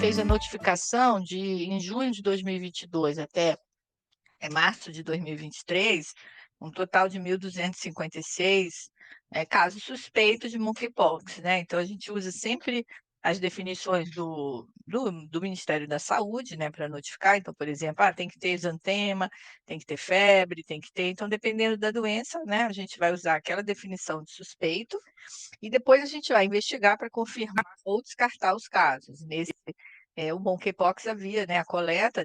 fez a notificação em junho de 2022 até março de 2023, um total de 1.256 casos suspeitos de monkeypox, né? Então, a gente usa sempre as definições do Ministério da Saúde, né, para notificar. Então, por exemplo, tem que ter exantema, tem que ter febre, tem que ter. Então, dependendo da doença, né, a gente vai usar aquela definição de suspeito e depois a gente vai investigar para confirmar ou descartar os casos. O monkeypox havia, né, a coleta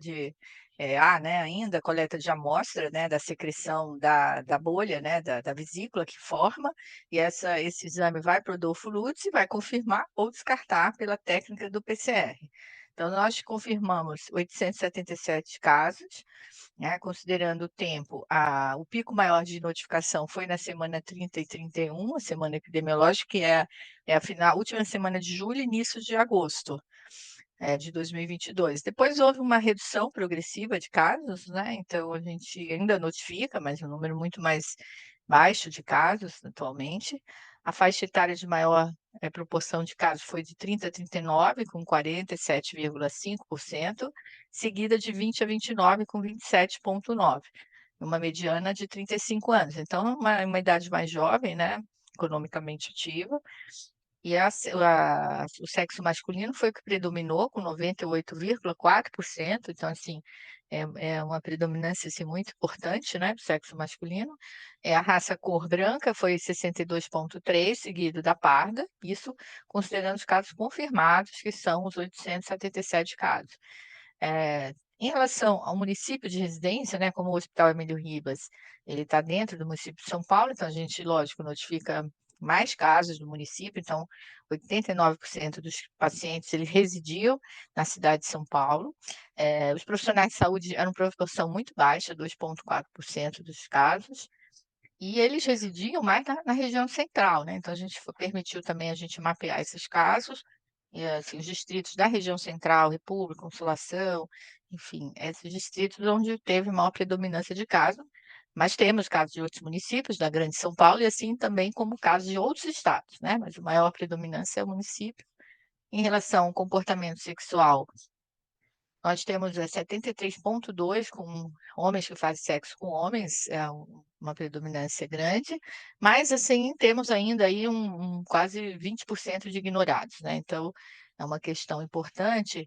ainda a coleta de amostra, né, da secreção da bolha, né, da vesícula que forma, e esse exame vai para o Adolfo Lutz e vai confirmar ou descartar pela técnica do PCR. Então, nós confirmamos 877 casos, né, considerando o tempo, o pico maior de notificação foi na semana 30 e 31, a semana epidemiológica, que é a última semana de julho e início de agosto de 2022. Depois houve uma redução progressiva de casos, né? Então a gente ainda notifica, mas um número muito mais baixo de casos atualmente. A faixa etária de maior proporção de casos foi de 30 a 39, com 47,5%, seguida de 20 a 29, com 27,9%, uma mediana de 35 anos. Então, uma idade mais jovem, né? Economicamente ativa. E o sexo masculino foi o que predominou, com 98,4%. Então, assim, é uma predominância assim, muito importante, né, do sexo masculino. A raça cor branca foi 62,3%, seguido da parda, isso considerando os casos confirmados, que são os 877 casos. Em relação ao município de residência, né, como o Hospital Emílio Ribas, ele está dentro do município de São Paulo, então a gente, lógico, notifica mais casos do município, então 89% dos pacientes eles residiam na cidade de São Paulo. Os profissionais de saúde eram proporção muito baixa, 2,4% dos casos, e eles residiam mais na região central, né? Então a gente permitiu também a gente mapear esses casos, e assim, os distritos da região central, República, Consolação, enfim, esses distritos onde teve maior predominância de casos, mas temos casos de outros municípios da Grande São Paulo e assim também como casos de outros estados, né? Mas a maior predominância é o município. Em relação ao comportamento sexual, nós temos 73,2 com homens que fazem sexo com homens, uma predominância grande, mas assim temos ainda aí quase 20% de ignorados, né? Então é uma questão importante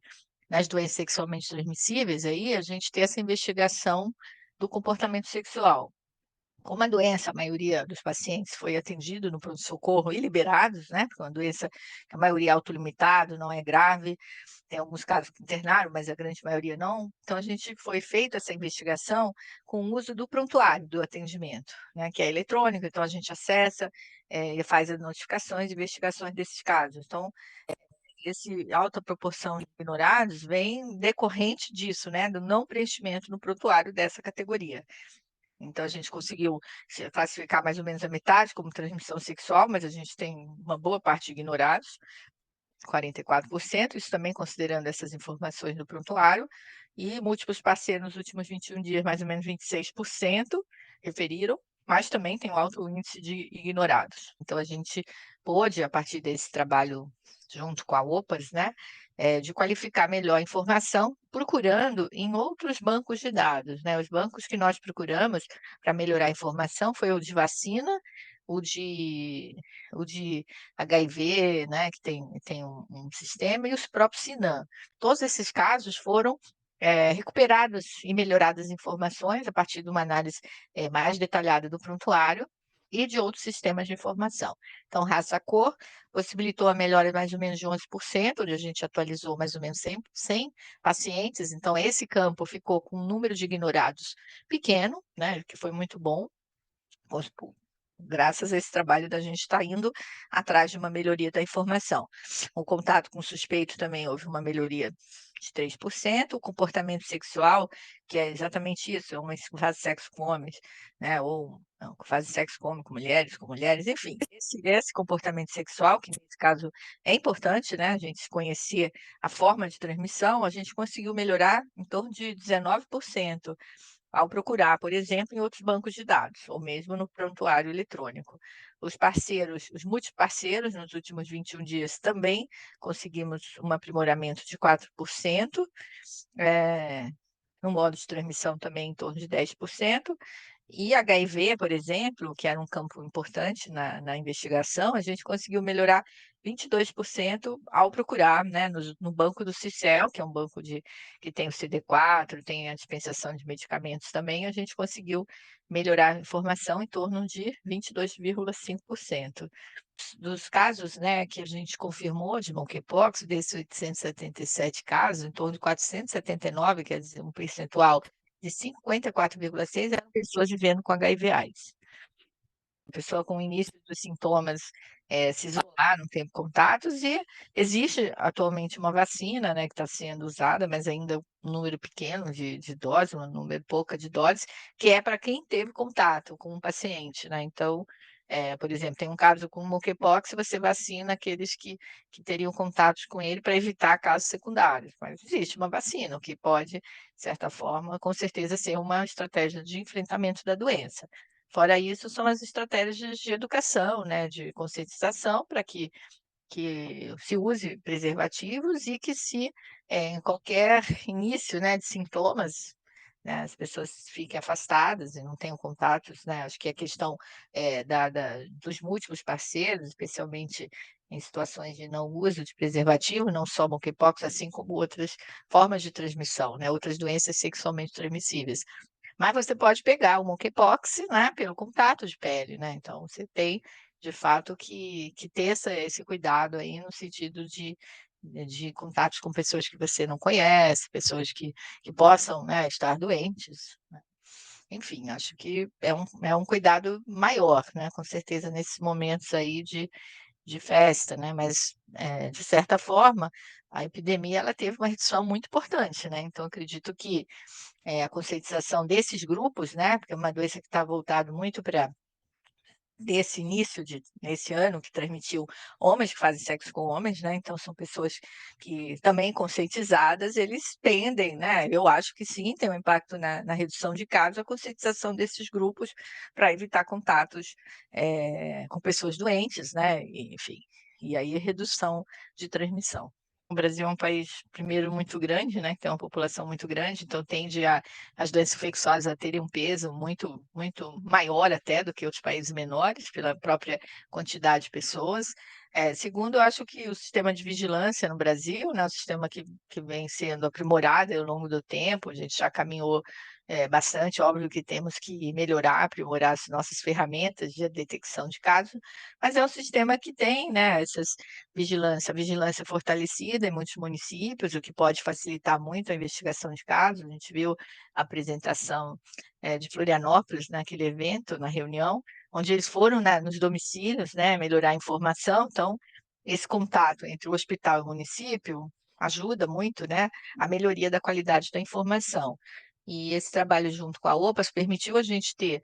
nas doenças sexualmente transmissíveis aí a gente ter essa investigação do comportamento sexual. Como a doença, a maioria dos pacientes foi atendido no pronto-socorro e liberados, né? Porque é uma doença que a maioria é autolimitado, não é grave, tem alguns casos que internaram, mas a grande maioria não. Então, a gente foi feita essa investigação com o uso do prontuário do atendimento, né? Que é eletrônico, então a gente acessa e faz as notificações e investigações desses casos. Então, esse alta proporção de ignorados vem decorrente disso, né? Do não preenchimento no prontuário dessa categoria. Então, a gente conseguiu classificar mais ou menos a metade como transmissão sexual, mas a gente tem uma boa parte de ignorados, 44%, isso também considerando essas informações do prontuário, e múltiplos parceiros nos últimos 21 dias, mais ou menos 26% referiram, mas também tem um alto índice de ignorados. Então, a gente pôde, a partir desse trabalho junto com a OPAS, né, de qualificar melhor a informação, procurando em outros bancos de dados, né? Os bancos que nós procuramos para melhorar a informação foi o de vacina, o de, o de HIV, né, que tem um sistema, e os próprios SINAM. Todos esses casos foram recuperadas e melhoradas informações a partir de uma análise mais detalhada do prontuário e de outros sistemas de informação. Então, raça-cor possibilitou a melhora de mais ou menos de 11%, onde a gente atualizou mais ou menos 100 pacientes. Então, esse campo ficou com um número de ignorados pequeno, né, que foi muito bom. Graças a esse trabalho da gente está indo atrás de uma melhoria da informação. O contato com o suspeito também houve uma melhoria de 3%. O comportamento sexual, que é exatamente isso, homens que fazem sexo com homens, né? Ou não, que fazem sexo com mulheres, enfim. Esse comportamento sexual, que nesse caso é importante, né? A gente conhecer a forma de transmissão, a gente conseguiu melhorar em torno de 19% ao procurar, por exemplo, em outros bancos de dados, ou mesmo no prontuário eletrônico. Os parceiros, os multiparceiros, nos últimos 21 dias também conseguimos um aprimoramento de 4%, no modo de transmissão também em torno de 10%. E HIV, por exemplo, que era um campo importante na investigação, a gente conseguiu melhorar 22% ao procurar, né, no banco do CICEL, que é um banco que tem o CD4, tem a dispensação de medicamentos também, a gente conseguiu melhorar a informação em torno de 22,5%. Dos casos, né, que a gente confirmou de monkeypox, desses 877 casos, em torno de 479, quer dizer, um percentual de 54,6 eram pessoas vivendo com HIV/AIDS. A pessoa com o início dos sintomas se isolar, não ter contatos, e existe atualmente uma vacina, né, que está sendo usada, mas ainda um número pequeno de doses, um número pouco de doses, que é para quem teve contato com o paciente, né? Então, por exemplo, tem um caso com monkeypox, você vacina aqueles que teriam contatos com ele para evitar casos secundários, mas existe uma vacina, o que pode, de certa forma, com certeza ser uma estratégia de enfrentamento da doença. Fora isso, são as estratégias de educação, né, de conscientização para que se use preservativos e que em qualquer início, né, de sintomas, né, as pessoas fiquem afastadas e não tenham contatos, né, acho que a questão dos múltiplos parceiros, especialmente em situações de não uso de preservativo, não só monkeypox, assim como outras formas de transmissão, né, outras doenças sexualmente transmissíveis. Mas você pode pegar o monkeypox, né, pelo contato de pele, né, então você tem, de fato, que ter esse cuidado aí no sentido de contatos com pessoas que você não conhece, pessoas que possam, né, estar doentes, né. Enfim, acho que é um cuidado maior, né, com certeza nesses momentos aí de festa, né, mas, de certa forma, a epidemia ela teve uma redução muito importante, né, então acredito que a conscientização desses grupos, né, porque é uma doença que está voltado muito para desse início nesse ano, que transmitiu homens que fazem sexo com homens, né, então são pessoas que também conscientizadas, eles tendem, né, eu acho que sim, tem um impacto na redução de casos, a conscientização desses grupos para evitar contatos, com pessoas doentes, né, e enfim, e aí redução de transmissão. O Brasil é um país, primeiro, muito grande, né, que tem uma população muito grande, então tende as doenças infecciosas a terem um peso muito, muito maior até do que outros países menores, pela própria quantidade de pessoas. Segundo, eu acho que o sistema de vigilância no Brasil, né, o sistema que vem sendo aprimorado ao longo do tempo, a gente já caminhou bastante, óbvio que temos que melhorar, aprimorar as nossas ferramentas de detecção de casos, mas é um sistema que tem, né, vigilância fortalecida em muitos municípios, o que pode facilitar muito a investigação de casos. A gente viu a apresentação, de Florianópolis naquele evento, na reunião, onde eles foram nos domicílios, né, melhorar a informação. Então, esse contato entre o hospital e o município ajuda muito, né, a melhoria da qualidade da informação. E esse trabalho junto com a OPAS permitiu a gente ter,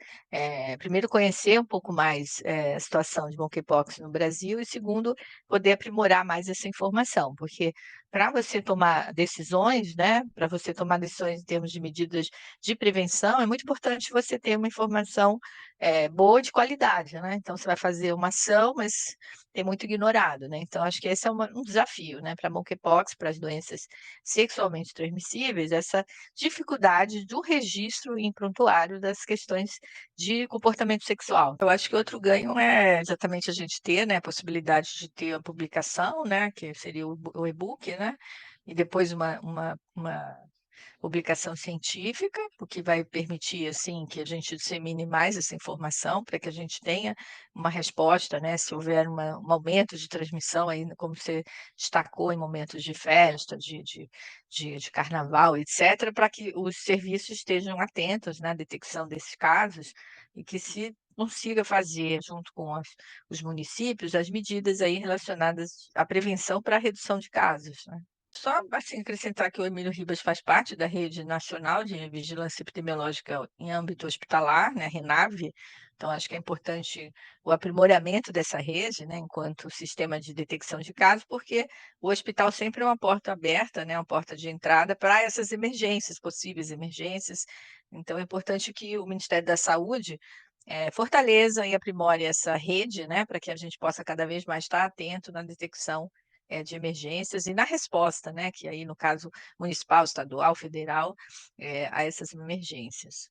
primeiro conhecer um pouco mais, a situação de monkeypox no Brasil e segundo, poder aprimorar mais essa informação, porque para você tomar decisões, né, para você tomar decisões em termos de medidas de prevenção, é muito importante você ter uma informação, boa de qualidade, né. Então você vai fazer uma ação, mas tem muito ignorado, né. Então acho que esse é um desafio, né, para monkeypox, para as doenças sexualmente transmissíveis, essa dificuldade do registro em prontuário das questões de comportamento sexual. Eu acho que outro ganho é exatamente a gente ter, né, a possibilidade de ter a publicação, né, que seria o e-book, né, e depois uma publicação científica, o que vai permitir, assim, que a gente dissemine mais essa informação, para que a gente tenha uma resposta, né, se houver um aumento de transmissão aí, como você destacou, em momentos de festa, de carnaval, etc., para que os serviços estejam atentos na detecção desses casos e que se consiga fazer, junto com os municípios, as medidas aí relacionadas à prevenção para a redução de casos, né. Só, assim, acrescentar que o Emílio Ribas faz parte da Rede Nacional de Vigilância Epidemiológica em âmbito hospitalar, né, RENAVE, então acho que é importante o aprimoramento dessa rede, né, enquanto sistema de detecção de casos, porque o hospital sempre é uma porta aberta, né, uma porta de entrada para essas emergências, possíveis emergências, então é importante que o Ministério da Saúde fortaleça e aprimore essa rede, né, para que a gente possa cada vez mais estar atento na detecção, de emergências e na resposta, né, que aí no caso municipal, estadual, federal, a essas emergências.